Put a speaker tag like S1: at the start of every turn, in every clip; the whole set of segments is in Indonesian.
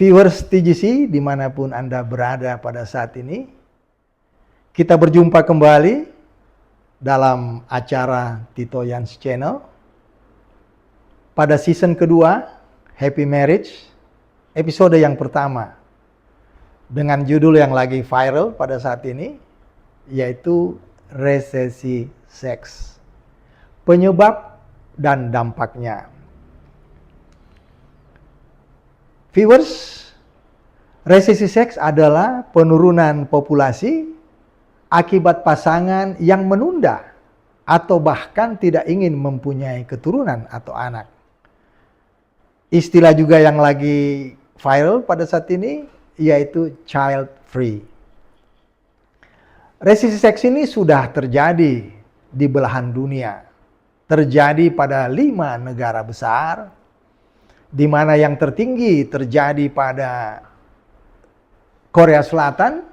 S1: Viewers TGC dimanapun Anda berada pada saat ini, kita berjumpa kembali dalam acara Tito Yans Channel pada season kedua, Happy Marriage, episode yang pertama, dengan judul yang lagi viral pada saat ini, yaitu resesi seks, penyebab dan dampaknya. Viewers, resesi seks adalah penurunan populasi akibat pasangan yang menunda atau bahkan tidak ingin mempunyai keturunan atau anak. Istilah juga yang lagi viral pada saat ini yaitu child free. Resesi seks ini sudah terjadi di belahan dunia. Terjadi pada 5 negara besar, di mana yang tertinggi terjadi pada Korea Selatan,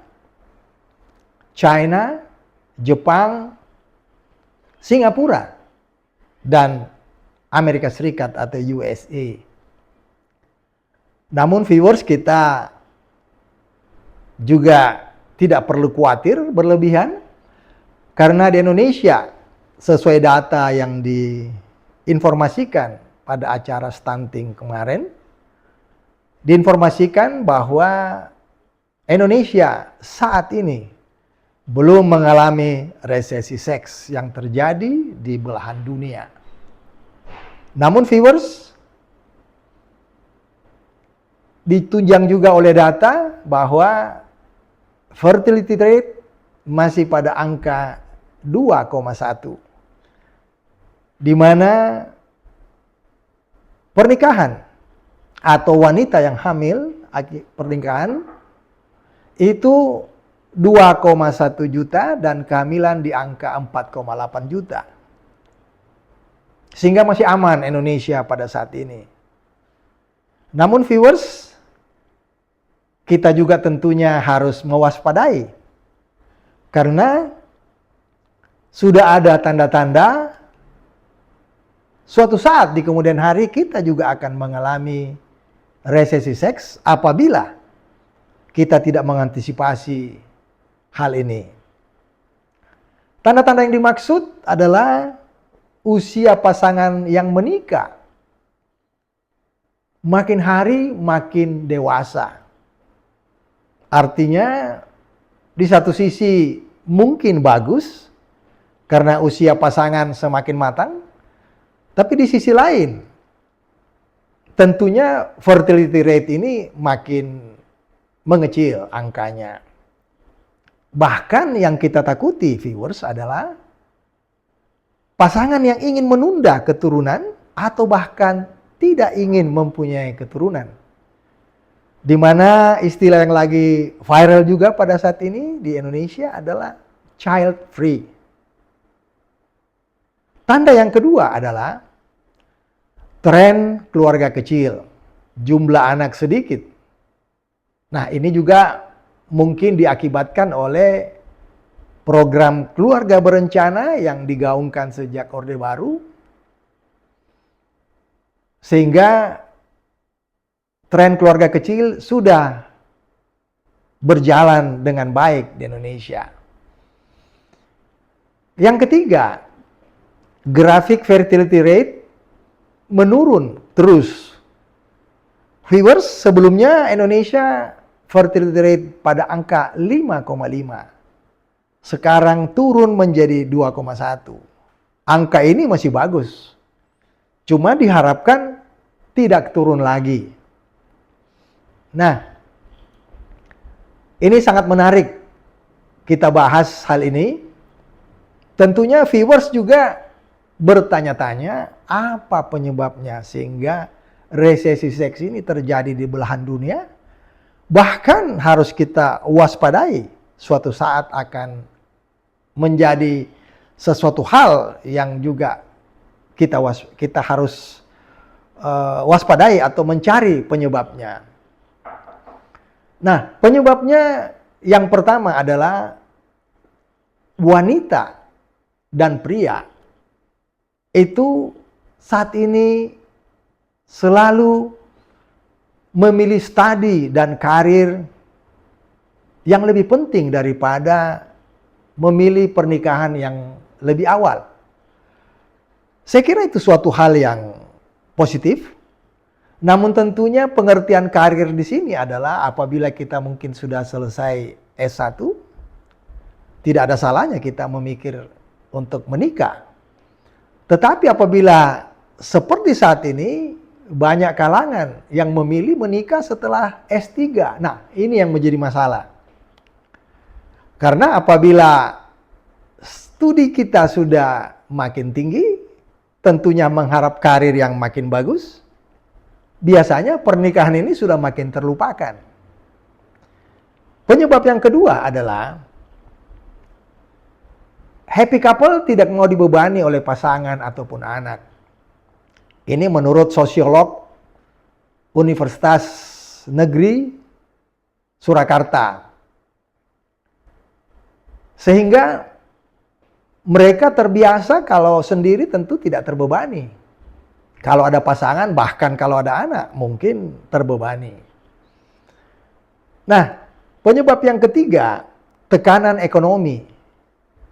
S1: China, Jepang, Singapura, dan Amerika Serikat atau USA. Namun viewers, kita juga tidak perlu khawatir berlebihan, karena di Indonesia, sesuai data yang diinformasikan pada acara stunting kemarin, diinformasikan bahwa Indonesia saat ini belum mengalami resesi seks yang terjadi di belahan dunia. Namun viewers, ditunjang juga oleh data bahwa fertility rate masih pada angka 2,1, di mana pernikahan atau wanita yang hamil pernikahan itu 2,1 juta dan kehamilan di angka 4,8 juta. Sehingga masih aman Indonesia pada saat ini. Namun viewers, kita juga tentunya harus mewaspadai, karena sudah ada tanda-tanda suatu saat di kemudian hari kita juga akan mengalami resesi seks apabila kita tidak mengantisipasi hal ini. Tanda-tanda yang dimaksud adalah usia pasangan yang menikah makin hari makin dewasa. Artinya di satu sisi mungkin bagus karena usia pasangan semakin matang, tapi di sisi lain, tentunya fertility rate ini makin mengecil angkanya. Bahkan yang kita takuti viewers adalah pasangan yang ingin menunda keturunan atau bahkan tidak ingin mempunyai keturunan. Di mana istilah yang lagi viral juga pada saat ini di Indonesia adalah child free. Tanda yang kedua adalah tren keluarga kecil, jumlah anak sedikit. Nah, ini juga mungkin diakibatkan oleh program keluarga berencana yang digaungkan sejak Orde Baru, sehingga tren keluarga kecil sudah berjalan dengan baik di Indonesia. Yang ketiga, grafik fertility rate menurun terus. Viewers, sebelumnya Indonesia fertility rate pada angka 5,5. Sekarang turun menjadi 2,1. Angka ini masih bagus. Cuma diharapkan tidak turun lagi. Nah, ini sangat menarik kita bahas hal ini. Tentunya viewers juga bertanya-tanya apa penyebabnya sehingga resesi seks ini terjadi di belahan dunia. Bahkan harus kita waspadai, suatu saat akan menjadi sesuatu hal yang juga kita harus waspadai atau mencari penyebabnya. Nah, penyebabnya yang pertama adalah wanita dan pria itu saat ini selalu memilih studi dan karir yang lebih penting daripada memilih pernikahan yang lebih awal. Saya kira itu suatu hal yang positif. Namun tentunya pengertian karir di sini adalah apabila kita mungkin sudah selesai S1, tidak ada salahnya kita memikir untuk menikah. Tetapi apabila seperti saat ini, banyak kalangan yang memilih menikah setelah S3. Nah, ini yang menjadi masalah. Karena apabila studi kita sudah makin tinggi, tentunya mengharap karir yang makin bagus, biasanya pernikahan ini sudah makin terlupakan. Penyebab yang kedua adalah happy couple tidak mau dibebani oleh pasangan ataupun anak. Ini menurut sosiolog Universitas Negeri Surakarta. Sehingga mereka terbiasa kalau sendiri tentu tidak terbebani. Kalau ada pasangan, bahkan kalau ada anak, mungkin terbebani. Nah, penyebab yang ketiga, tekanan ekonomi.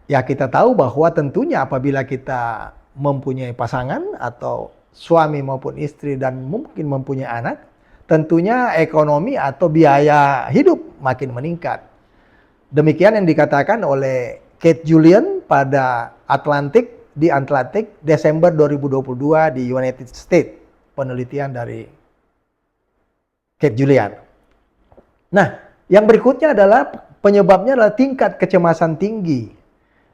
S1: Ya, kita tahu bahwa tentunya apabila kita mempunyai pasangan atau suami maupun istri dan mungkin mempunyai anak, tentunya ekonomi atau biaya hidup makin meningkat. Demikian yang dikatakan oleh Kate Julian pada di Atlantic Desember 2022 di United States, penelitian dari Kate Julian. Nah, yang berikutnya adalah penyebabnya adalah tingkat kecemasan tinggi,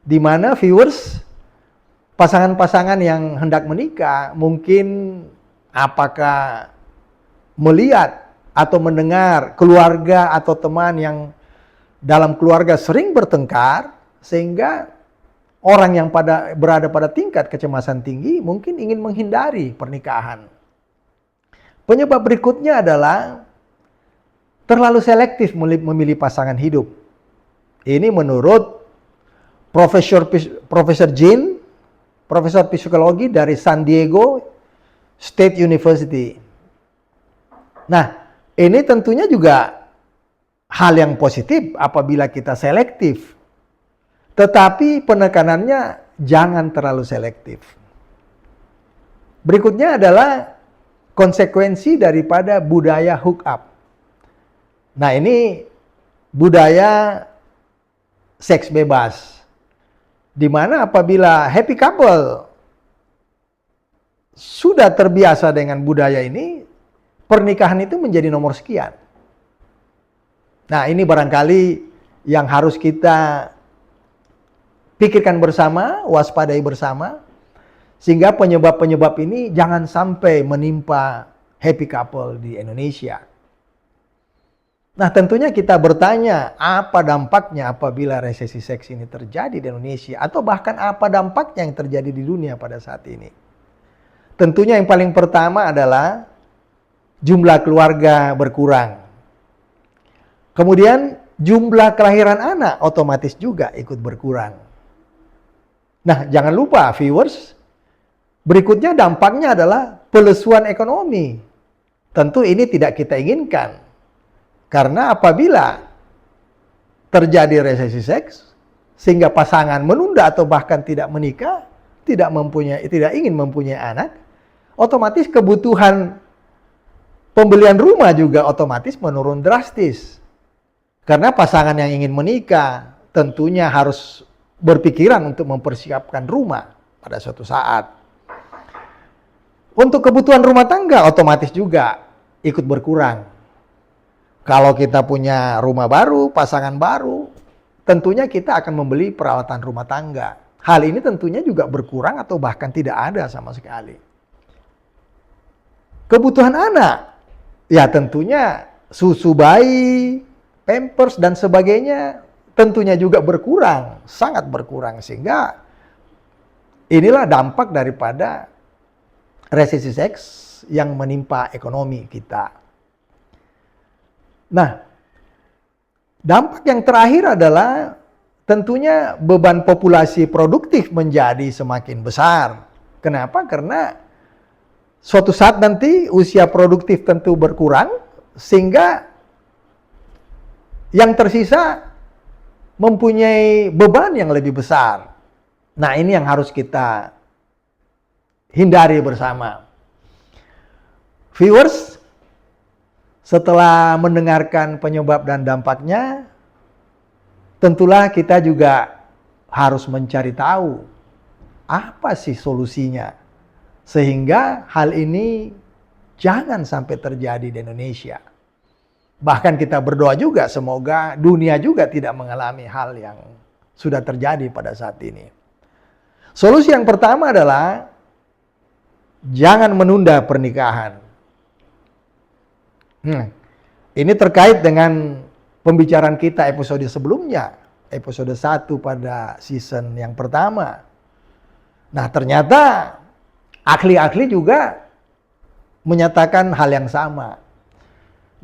S1: di mana viewers, pasangan-pasangan yang hendak menikah mungkin apakah melihat atau mendengar keluarga atau teman yang dalam keluarga sering bertengkar, sehingga orang yang berada pada tingkat kecemasan tinggi mungkin ingin menghindari pernikahan. Penyebab berikutnya adalah terlalu selektif memilih pasangan hidup. Ini menurut Profesor Jean, Profesor Psikologi dari San Diego State University. Nah, ini tentunya juga hal yang positif apabila kita selektif. Tetapi penekanannya jangan terlalu selektif. Berikutnya adalah konsekuensi daripada budaya hook up. Nah, ini budaya seks bebas. Di mana apabila happy couple sudah terbiasa dengan budaya ini, pernikahan itu menjadi nomor sekian. Nah, ini barangkali yang harus kita pikirkan bersama, waspadai bersama, sehingga penyebab-penyebab ini jangan sampai menimpa happy couple di Indonesia. Nah, tentunya kita bertanya, apa dampaknya apabila resesi seks ini terjadi di Indonesia, atau bahkan apa dampaknya yang terjadi di dunia pada saat ini. Tentunya yang paling pertama adalah jumlah keluarga berkurang. Kemudian jumlah kelahiran anak otomatis juga ikut berkurang. Nah, jangan lupa viewers, berikutnya dampaknya adalah pelesuan ekonomi. Tentu ini tidak kita inginkan. Karena apabila terjadi resesi seks, sehingga pasangan menunda atau bahkan tidak menikah, tidak ingin mempunyai anak, otomatis kebutuhan pembelian rumah juga otomatis menurun drastis. Karena pasangan yang ingin menikah tentunya harus berpikiran untuk mempersiapkan rumah pada suatu saat. Untuk kebutuhan rumah tangga otomatis juga ikut berkurang. Kalau kita punya rumah baru, pasangan baru, tentunya kita akan membeli peralatan rumah tangga. Hal ini tentunya juga berkurang atau bahkan tidak ada sama sekali. Kebutuhan anak, ya tentunya susu bayi, pampers dan sebagainya tentunya juga berkurang, sangat berkurang, sehingga inilah dampak daripada resesi seks yang menimpa ekonomi kita. Nah, dampak yang terakhir adalah tentunya beban populasi produktif menjadi semakin besar. Kenapa? Karena suatu saat nanti usia produktif tentu berkurang, sehingga yang tersisa mempunyai beban yang lebih besar. Nah, ini yang harus kita hindari bersama. Viewers, setelah mendengarkan penyebab dan dampaknya, tentulah kita juga harus mencari tahu apa sih solusinya, sehingga hal ini jangan sampai terjadi di Indonesia. Bahkan kita berdoa juga semoga dunia juga tidak mengalami hal yang sudah terjadi pada saat ini. Solusi yang pertama adalah jangan menunda pernikahan. Ini terkait dengan pembicaraan kita episode sebelumnya, episode 1 pada season yang pertama. Nah, ternyata ahli-ahli juga menyatakan hal yang sama.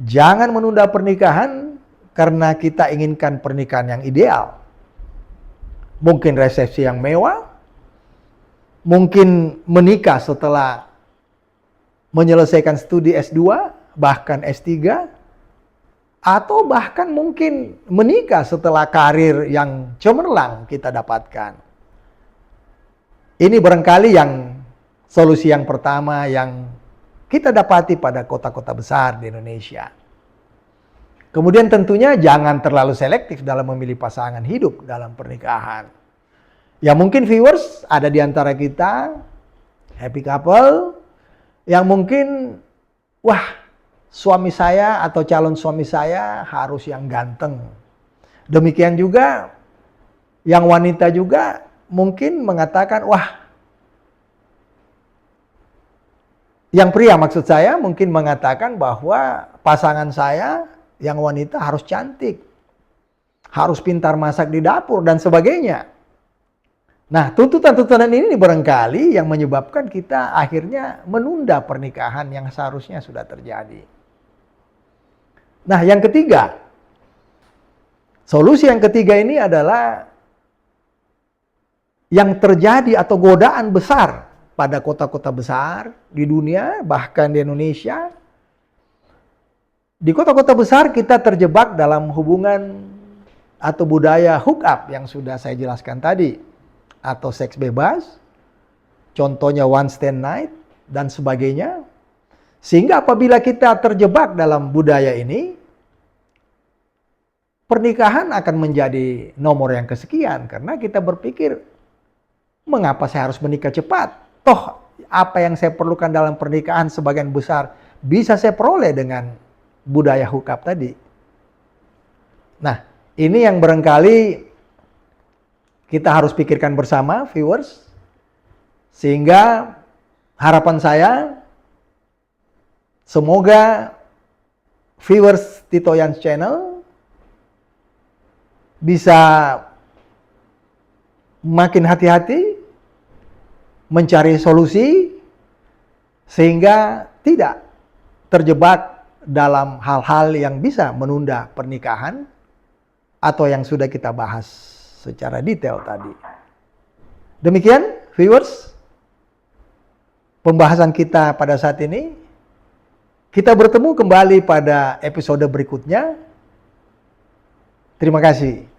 S1: Jangan menunda pernikahan karena kita inginkan pernikahan yang ideal. Mungkin resepsi yang mewah, mungkin menikah setelah menyelesaikan studi S2, bahkan S3, atau bahkan mungkin menikah setelah karir yang cemerlang kita dapatkan. Ini barangkali yang solusi yang pertama yang kita dapati pada kota-kota besar di Indonesia. Kemudian tentunya jangan terlalu selektif dalam memilih pasangan hidup dalam pernikahan. Ya mungkin viewers ada di antara kita, happy couple, yang mungkin, wah, suami saya atau calon suami saya harus yang ganteng. Demikian juga yang wanita juga mungkin mengatakan, wah, yang pria maksud saya mungkin mengatakan bahwa pasangan saya yang wanita harus cantik, harus pintar masak di dapur dan sebagainya. Nah, tuntutan-tuntutan ini barangkali yang menyebabkan kita akhirnya menunda pernikahan yang seharusnya sudah terjadi. Nah, yang ketiga, solusi yang ketiga ini adalah yang terjadi atau godaan besar pada kota-kota besar di dunia, bahkan di Indonesia. Di kota-kota besar kita terjebak dalam hubungan atau budaya hook up yang sudah saya jelaskan tadi, atau seks bebas, contohnya one stand night dan sebagainya. Sehingga apabila kita terjebak dalam budaya ini, pernikahan akan menjadi nomor yang kesekian karena kita berpikir, mengapa saya harus menikah cepat? Toh apa yang saya perlukan dalam pernikahan sebagian besar bisa saya peroleh dengan budaya hook up tadi. Nah, ini yang barangkali kita harus pikirkan bersama, viewers. Sehingga harapan saya, semoga viewers Tito Yans Channel bisa makin hati-hati mencari solusi sehingga tidak terjebak dalam hal-hal yang bisa menunda pernikahan atau yang sudah kita bahas secara detail tadi. Demikian viewers pembahasan kita pada saat ini. Kita bertemu kembali pada episode berikutnya. Terima kasih.